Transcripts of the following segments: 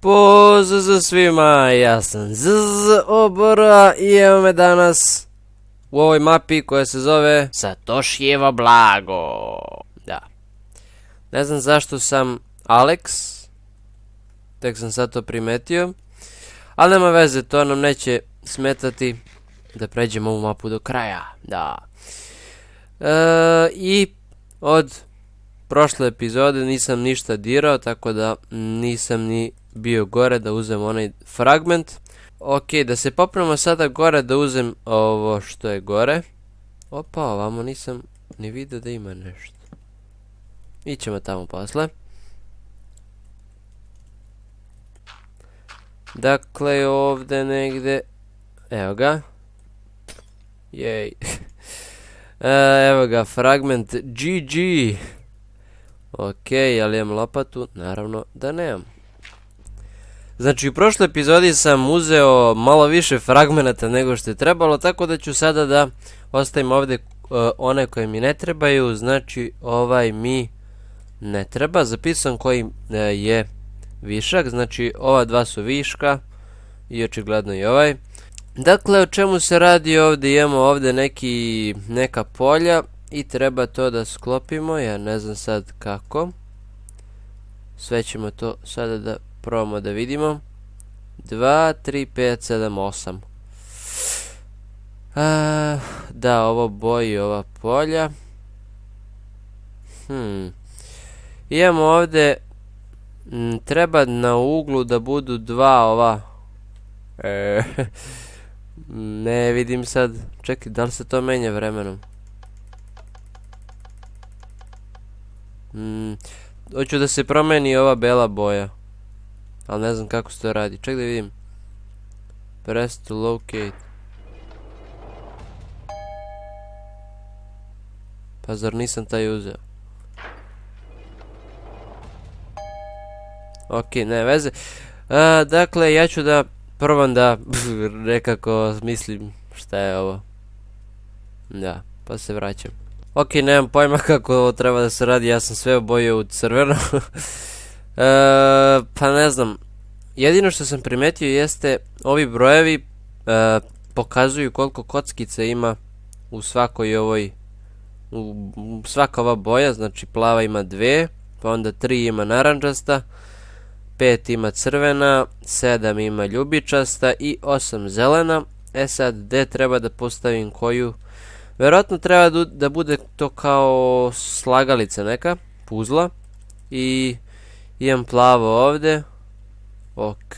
Pozdrav svima, ja sam Obora i evo me danas u ovoj mapi koja se zove Satoshijevo blago. Da. Ne znam zašto sam Alex, tek sam sad to primetio, ali nema veze, to nam neće smetati da pređemo ovu mapu do kraja. Da. I od prošle epizode nisam ništa dirao, tako da nisam ni bio gore da uzem onaj fragment. Ok, da se popravimo sada gore da uzem ovo što je gore. Opa, ovamo nisam ni vidio da ima nešto. Ićemo tamo posle. Dakle, ovdje negdje. Evo ga. Jej. Evo ga, fragment GG. Ok, ali imam lopatu? Naravno da nemam. Znači, u prošloj epizodi sam uzeo malo više fragmenata nego što je trebalo, tako da ću sada da ostavim ovdje one koje mi ne trebaju. Znači, ovaj mi ne treba. Zapisam koji je višak, znači ova dva su viška i očigledno i ovaj. Dakle, o čemu se radi ovdje? Imamo ovdje neka polja i treba to da sklopimo, ja ne znam sad kako. Sve ćemo to sada da probamo da vidimo. 2, 3, 5, 7, 8. Da, ovo boji ova polja. Imamo ovdje, treba na uglu da budu dva ova. Ne vidim sad, čekaj, da li se to menja vremenom? Hoću da se promeni ova bela boja, ali ne znam kako se to radi. Ček da vidim. Press to locate. Pa zar nisam taj uzeo? Ok, ne veze. Dakle, ja ću da probam da nekako mislim šta je ovo. Da, pa se vraćam. Ok, nemam pojma kako ovo treba da se radi, ja sam sve obojio u crveno. Pa ne znam. Jedino što sam primetio jeste ovi brojevi pokazuju koliko kockica ima u svakoj ovoj, svaka ova boja. Znači plava ima 2, pa onda 3 ima narančasta, 5 ima crvena, 7 ima ljubičasta i 8 zelena. E sad, gde treba da postavim koju? Vjerojatno treba da bude to kao slagalica neka, puzla. I imam plavo ovdje. Ok.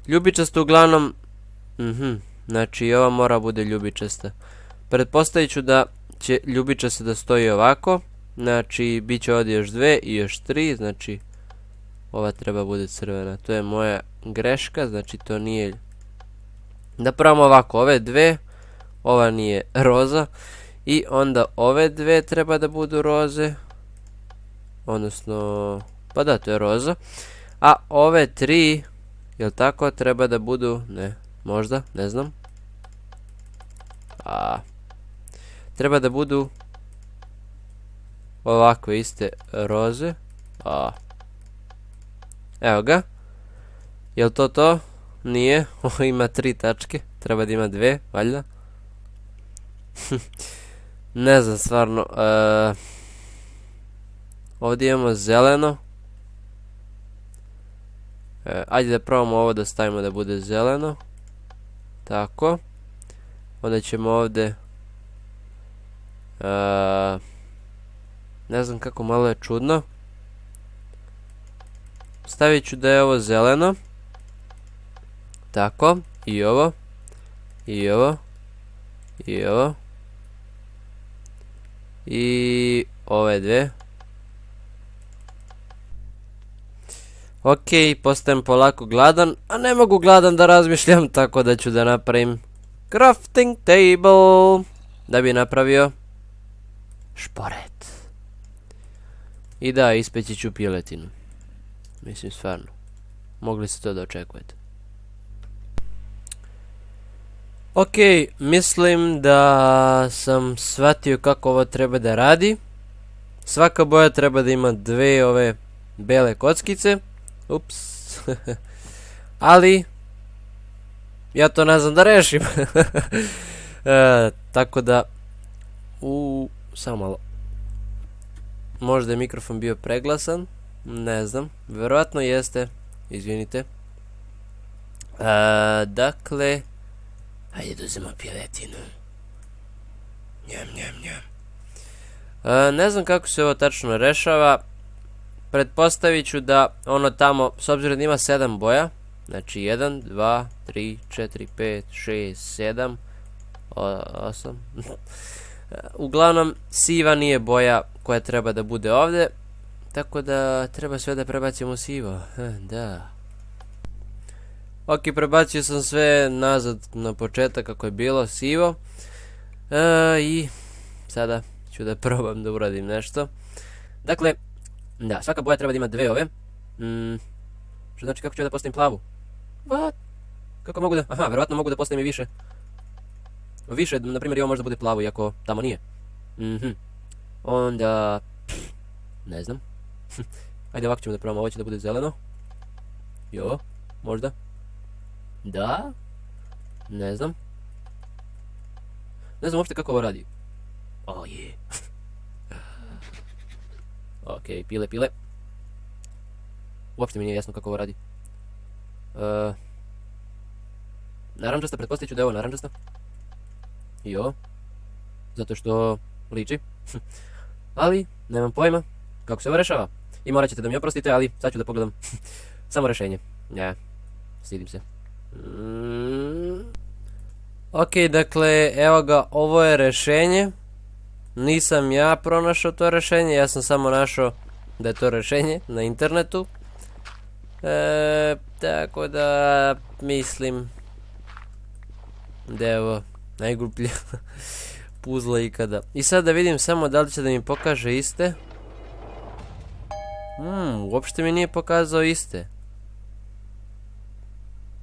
Ljubičasto uglavnom, znači ova mora bude ljubičasta. Pretpostavit ću da će ljubičasta da stoji ovako. Znači, bit će ovdje još 2 i još 3, znači ova treba bude crvena. To je moja greška, znači to nije. Da probamo ovako, ove 2. Ova nije roza. I onda ove 2 treba da budu roze. Odnosno, pa da, to je roza. A ove 3, jel tako, treba da budu, ne, možda, ne znam. Treba da budu ovakve iste roze. Evo ga. Jel to to? Nije. Ovo ima 3 tačke. Treba da ima 2, valjda. Ne znam, stvarno. Ovdje imamo zeleno. Ajde da probamo ovo da stavimo da bude zeleno. Tako. Onda ćemo ovdje. Ne znam kako, malo je čudno. Stavit ću da je ovo zeleno. Tako. I ovo. I ovo. I ovo. I ove 2. Ok, postajem polako gladan, a ne mogu gladan da razmišljam, tako da ću da napravim crafting table da bi napravio šporet. I da, ispeći ću piletinu. Mislim, stvarno. Mogli ste to da očekujete. Ok, mislim da sam shvatio kako ovo treba da radi. Svaka boja treba da ima 2 ove bele kockice. Ups. Ali, ja to ne znam da rešim. Tako da, samo malo. Možda je mikrofon bio preglasan, ne znam, verovatno jeste, izvinite. Dakle, hajde da uzmemo piletinu. Njam, njam, njam. Ne znam kako se ovo tačno rešava. Pretpostavit ću da ono tamo, s obzirom da ima 7 boja, znači 1, 2, 3, 4, 5, 6, 7, 8. Uglavnom, siva nije boja koja treba da bude ovdje, tako da treba sve da prebacimo u sivo. Da. Ok, prebacio sam sve nazad na početak kako je bilo sivo. I sada ću da probam da uradim nešto. Dakle, da, svaka boja treba da ima 2 ove. Što znači kako ću da postavim plavu? What? Kako mogu da... Aha, verovatno mogu da postavim i više. Više, na primjer, i ovo možda bude plavo, iako tamo nije. Onda... ne znam. Ajde, ovako ćemo da probamo, ovo će da bude zeleno. Jo, možda. Da? Ne znam. Ne znam uopšte kako ovo radi. Oh je. Ok, pile. Uopšte mi nije jasno kako ovo radi. Naranđasta, pretpostavit ću da je ovo naranđasta. Jo. Zato što liči. Ali, nemam pojma kako se ovo rešava. I morat ćete da mi oprostite, ali sad ću da pogledam samo rešenje. Ja, stidim se. Ok, dakle, evo ga, ovo je rešenje. Nisam ja pronašao to rešenje, ja sam samo našao da je to rešenje na internetu. Tako da, mislim da je ovo najgruplja puzla ikada. I sad da vidim samo da li će da mi pokaže iste. Uopšte mi nije pokazao iste.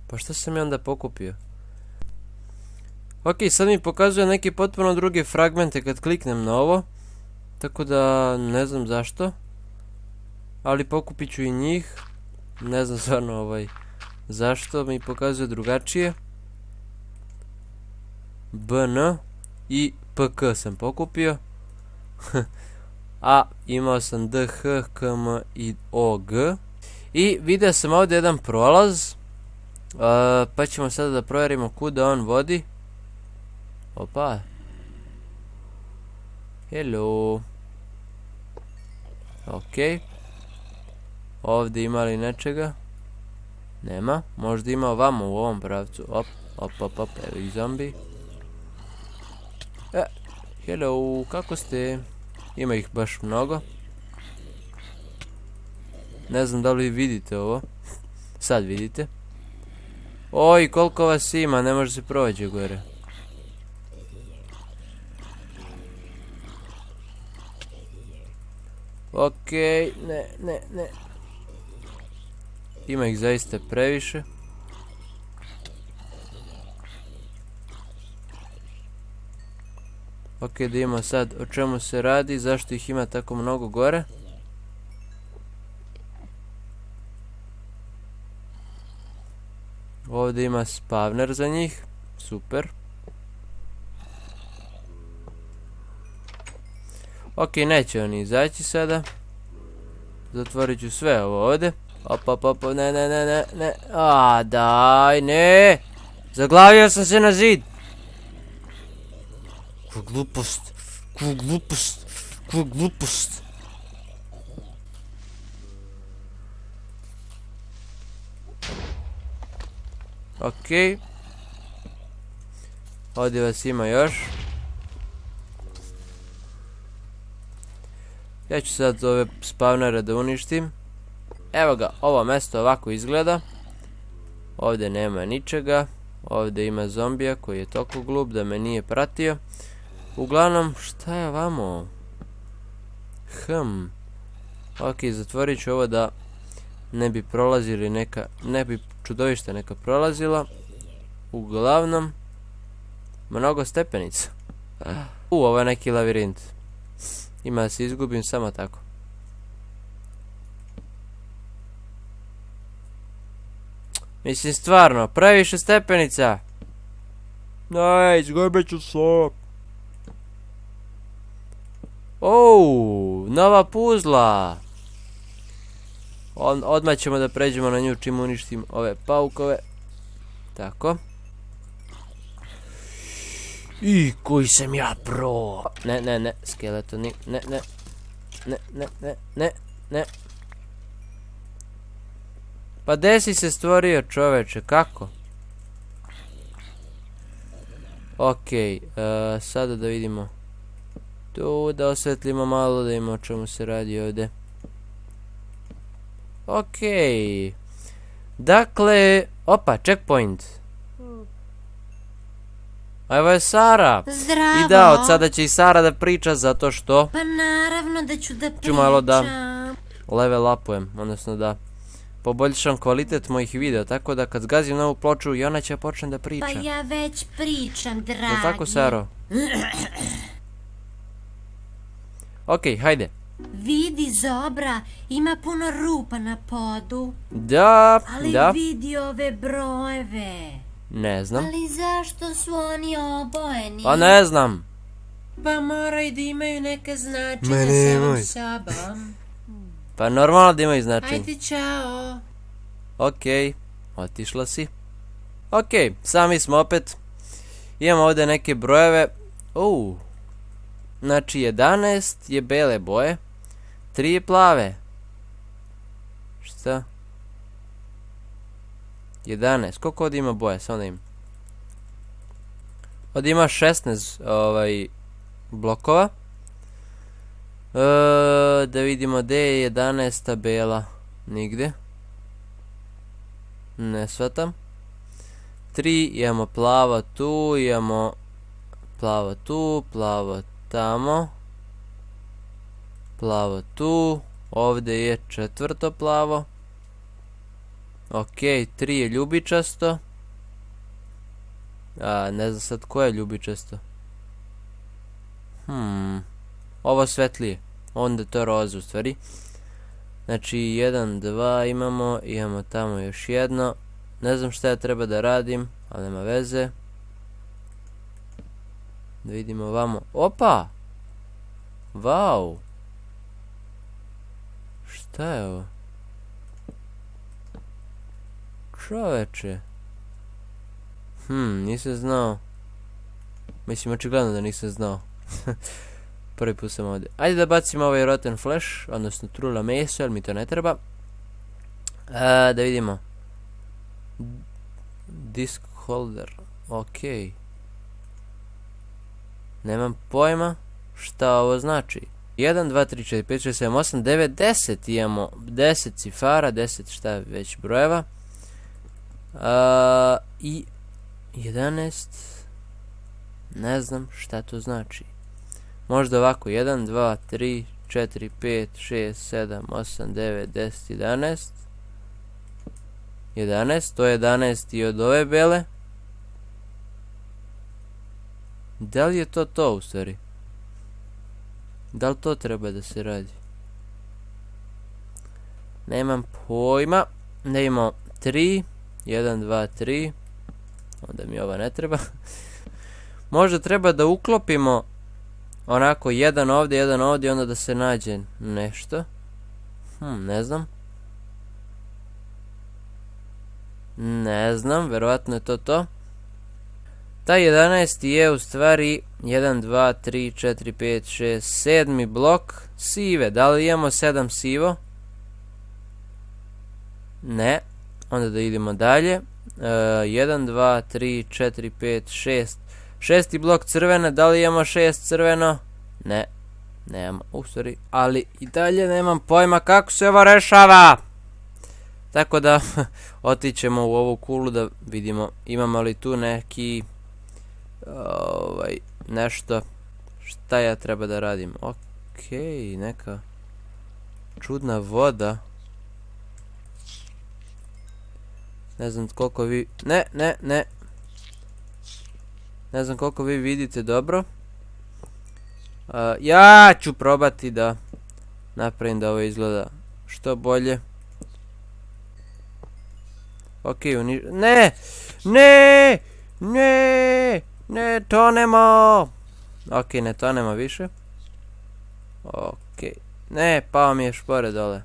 Pa što sam ja onda pokupio? Ok, sad mi pokazuje neki potpuno druge fragmente kad kliknem na ovo. Tako da ne znam zašto. Ali pokupit ću i njih. Ne znam stvarno zašto mi pokazuje drugačije. BN i PK sam pokupio. A imao sam DH, KM i OG. I vidio sam ovdje jedan prolaz. Pa ćemo sada da provjerimo kuda on vodi. Opa. Hello. Ok. Ovdje ima li nečega? Nema. Možda ima ovamo u ovom pravcu. Op. Evo i zombi. Hello. Kako ste? Ima ih baš mnogo. Ne znam da li vidite ovo. Sad vidite. Oj, koliko vas ima. Ne može se prođe gore. Okej, ne. Ima ih zaista previše. Okej, da imamo sad o čemu se radi, zašto ih ima tako mnogo gore. Ovdje ima spawner za njih, super. Ok, neće oni izaći sada. Zatvorit ću sve ovo ovdje. Op, ne. Daj, ne. Zaglavio sam se na zid. Kakva glupost. Ok. Ovdje vas ima još. Ja ću sad ove spawnere da uništim. Evo ga, ovo mesto ovako izgleda. Ovdje nema ničega. Ovdje ima zombija koji je toliko glup da me nije pratio. Uglavnom, šta je ovamo? Ok, zatvorit ću ovo da ne bi prolazili neka, ne bi čudovišta neka prolazila. Uglavnom, mnogo stepenica. Ovo je neki lavirint. Ima da se izgubim samo tako. Mislim, stvarno, previše stepenica. Aj, izgubit ću se. Nova puzla. Odmah ćemo da pređemo na nju čim uništim ove paukove. Tako. I koji sam ja pro. Ne, skeletoni. Ne. Pa gde si se stvorio, čoveče, kako? Okej, sada da vidimo. Tu da osvetlimo malo, da vidimo o čemu se radi ovdje. Okej. Dakle, opa, checkpoint. A evo je Sara. Zdravo. I da, od sada će i Sara da priča zato što Pa naravno da ću da pričam. ću malo da level upujem, odnosno da poboljšam kvalitet mojih videa, tako da kad zgazim novu ploču i ona će počne da priča. Pa ja već pričam, dragi. Jel' tako, Saro? Okej, hajde. Vidi, Zobra, ima puno rupa na podu. Da. Ali vidi ove brojeve. Ne znam. Ali zašto su oni obojeni? Pa ne znam. Pa moraju da imaju neka značenja sa sobom. Pa normalno da imaju značenje. Ajde, čao. Okej, otišla si. Okej, sami smo opet. Imamo ovdje neke brojeve. Znači 11 je bele boje. 3 je plave. Šta? 11, koliko ovdje ima boje? Samo da im. Ovdje ima 16 blokova. Da vidimo gdje je 11 bela. Nigdje. Ne shvatam. 3, imamo plavo tu, imamo plavo tu, plavo tamo. Plavo tu, ovdje je 4. plavo. Okej, 3 je ljubičasto. Ne znam sad koje je ljubičasto. Ovo svetlije. Onda to je roza u stvari. Znači 1, 2 imamo tamo još jedno. Ne znam šta ja treba da radim, ali nema veze. Da vidimo ovamo. Opa! Vau! Šta je ovo? Čoveče. Nisam znao. Mislim, očigledno da nisam znao. Prvi put sam ovdje. Ajde da bacimo ovaj rotten flash, odnosno trula meso, jer mi to ne treba. Da vidimo. Disk holder. Okej. Nemam pojma šta ovo znači. 1, 2, 3, 4, 5, 6, 7, 8, 9, 10. Imamo 10 cifara, 10 šta već brojeva. I 11. Ne znam šta to znači. Možda ovako 1, 2, 3, 4, 5, 6, 7, 8, 9, 10, 11. 11, to je 11 i od ove bele. Da li je to u stvari? Da li to treba da se radi? Nemam pojma. Ne imamo 3. 1, 2, 3. Onda mi ova ne treba. Možda treba da uklopimo onako jedan ovdje i onda da se nađe nešto. Ne znam. Ne znam, verovatno je to. Taj 11 je u stvari 1, 2, 3, 4, 5, 6, 7 blok sive. Da li imamo 7 sivo? Ne. Onda da idemo dalje. 1, 2, 3, 4, 5, 6. 6. blok crvene. Da li imamo 6 crveno? Ne. Nemamo, u stvari. Ali i dalje nemam pojma kako se ovo rešava. Tako da otićemo u ovu kulu da vidimo imamo li tu neki nešto šta ja treba da radim. Okej, neka čudna voda. Ne znam koliko vi... Ne. Ne znam koliko vi vidite dobro. Ja ću probati da napravim da ovo izgleda što bolje. Ok, ne! Ne! Ne! Ne, tonemo! Ok, ne tonemo više. Ok. Ne, pao mi je špore dole.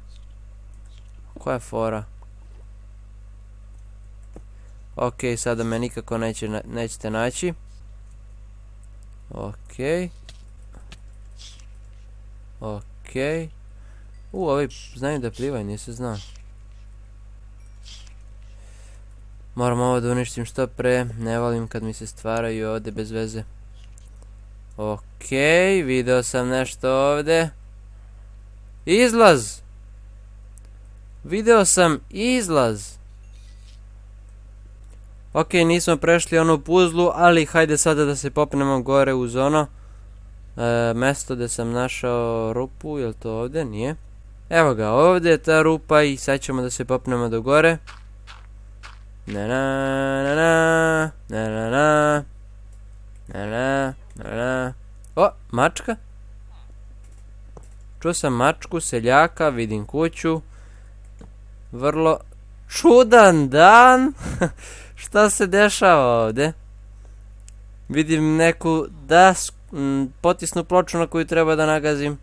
Koja je fora? Ok, sada me nikako nećete naći. Ok. Ok. Ovi znaju da plivaju, nisam znao. Moram ovo da uništim što pre, ne volim kad mi se stvaraju ovdje bez veze. Ok, video sam nešto ovdje. Izlaz! Video sam izlaz! Ok, nismo prešli onu puzlu, ali hajde sada da se popnemo gore uz ono mesto gdje sam našao rupu, jel to ovdje? Nije. Evo ga, ovdje je ta rupa i sad ćemo da se popnemo do gore. Na na na na na na na na na na. O, mačka. Čuo sam mačku, seljaka, vidim kuću. Vrlo čudan dan. Šta se dešava ovdje? Vidim neku potisnu ploču na koju treba da nagazim.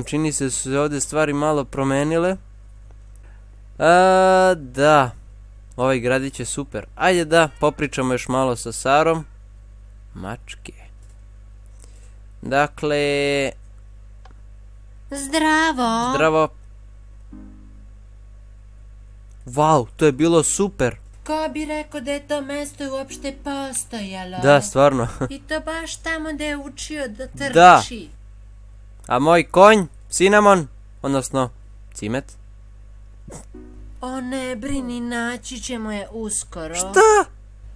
Čini se su ovdje stvari malo promenile. Da. Ovaj gradić je super. Ajde da popričamo još malo sa Sarom. Mačke. Dakle... Zdravo. Zdravo. Wow, to je bilo super. Ko bi rekao da je to mesto uopšte postojalo? Da, stvarno. I to baš tamo da je učio da trči. Da. A moj konj, Cinnamon, odnosno Cimet. O ne brini, naći ćemo je uskoro. Šta?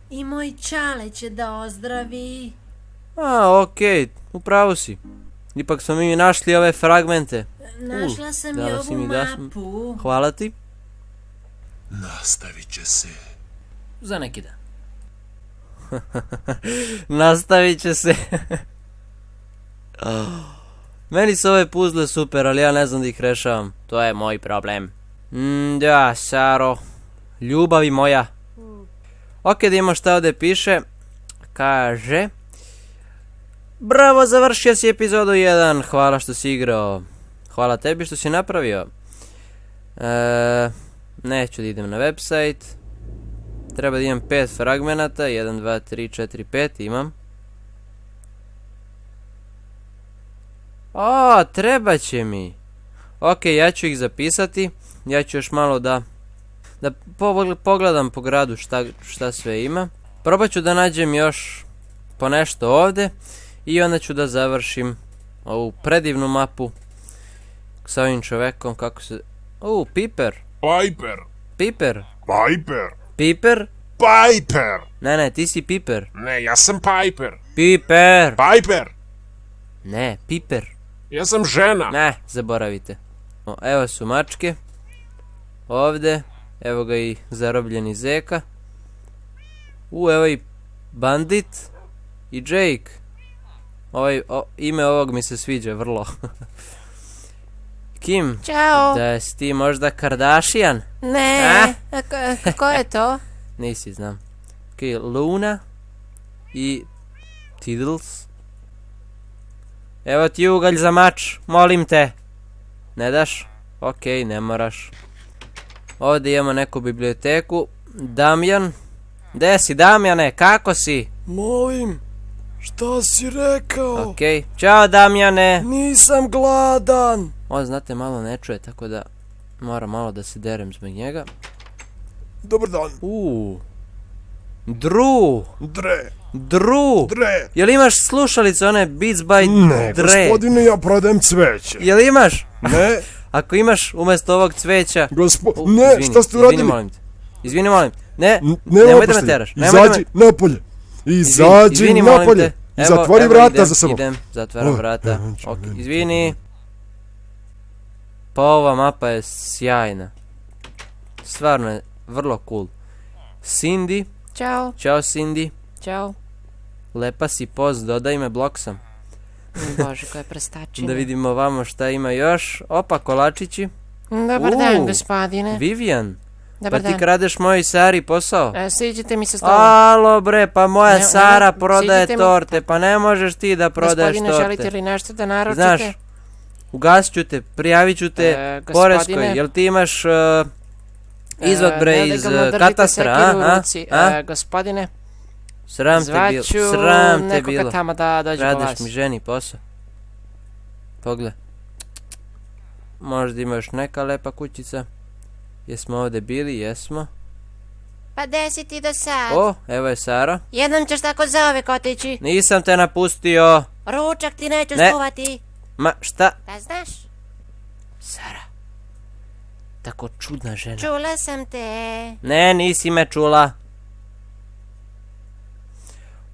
I moj čale će da ozdravi. A, okej, upravo si. Ipak smo mi našli ove fragmente. Našla sam dala i si ovu mi da- mapu. Hvala ti. Nastavit će se. Za neki dan. Nastavit će se. Meni su ove puzle super, ali ja ne znam da ih rešavam. To je moj problem. Da, Saro. Ljubavi moja. Ok, da imamo šta ovdje piše. Kaže... Bravo, završio si epizodu 1. Hvala što si igrao. Hvala tebi što si napravio. Neću da idem na website. Treba da imam 5 fragmenata. 1, 2, 3, 4, 5 imam. O, treba će mi. Ok, ja ću ih zapisati. Ja ću još malo da pogledam po gradu šta sve ima. Probat ću da nađem još po nešto ovdje. I onda ću da završim ovu predivnu mapu sa ovim čovekom, kako se... Piper. Piper. Piper. Piper. Piper? Piper. Ne, ti si Piper. Ne, ja sam Piper. Piper. Piper. Ne, Piper. Ja sam žena. Ne, zaboravite. Evo su mačke. Ovdje. Evo ga i zarobljeni zeka. Evo i bandit. I Jake. Ime ovog mi se sviđa vrlo. Kim? Ćao. Da si ti možda Kardashian? Ne. Ko je to? Nisi, znam. Ok, Luna. I Tiddles. Evo ti ugalj za mač, molim te. Ne daš? Ok, ne moraš. Ovdje imamo neku biblioteku. Damjan. Gde si, Damjane, kako si? Molim, šta si rekao? Ok, ćao Damjane. Nisam gladan. On, znate, malo ne čuje, tako da moram malo da se derem zbog njega. Dobar dan. Dru. Jel imaš slušalice, one Beats by Ne, Dre? gospodine, ja prodajem cveće. Jel imaš? Ne, Ako imaš umjesto ovog cveća... ne, Izvini, šta ste uradili? Izvini, molim te. Ne, Ne nemoj da me opusti. teraš. Izađi napolje. Izađi Izvini, molim napolje. te. I zatvori vrata za sobom. Idem, zatvaram vrata. čujem. Ok, izvini. Pa ova mapa je sjajna. Stvarno je vrlo cool. Cindy. Ćao. Ćao Cindy. Ćao. Lepa si poz, dodaj me, blok sam. Bože, koja prstačina. Da vidimo vamo šta ima još. Opa, kolačići. Dobar dan, gospodine. Vivian. Pa Dobar ti dan. kradeš moj Sari posao? Siđite mi sa stolom. Alo bre, pa moja Ne, Sara ne, prodaje siđite mi- torte, pa ne možeš ti da prodaješ Gospodine, želite torte. li nešto da naručite? Znaš, ugasit ću te, prijavit ću te poreskoj, gospodine. jel ti imaš izvod bre iz nelegalno držite katastra, sekiru u a? ruci. A? Gospodine, Sram te bilo, zvaću sram te nekoga bilo. tamo da dođe po Kradeš vas. mi ženi posao. Pogledaj. Možda ima još neka lepa kućica. Jesmo ovdje bili, jesmo. Pa gde si ti do sad? O, evo je Sara. Jednom ćeš tako zauvek otići. Nisam te napustio. Ručak ti neću Ne. skuvati. Ma, šta? Da znaš, Sara. Tako čudna žena. čula sam te. Ne, nisi me čula.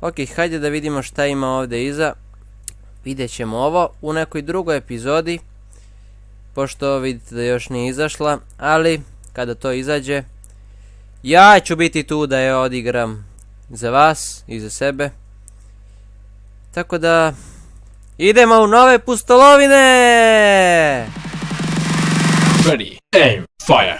Ok, hajde da vidimo šta ima ovdje iza. Vidjet ćemo ovo u nekoj drugoj epizodi. Pošto vidite da još nije izašla. Ali, kada to izađe, ja ću biti tu da je odigram za vas i za sebe. Tako da, idemo u nove pustolovine! Ready, aim, fire.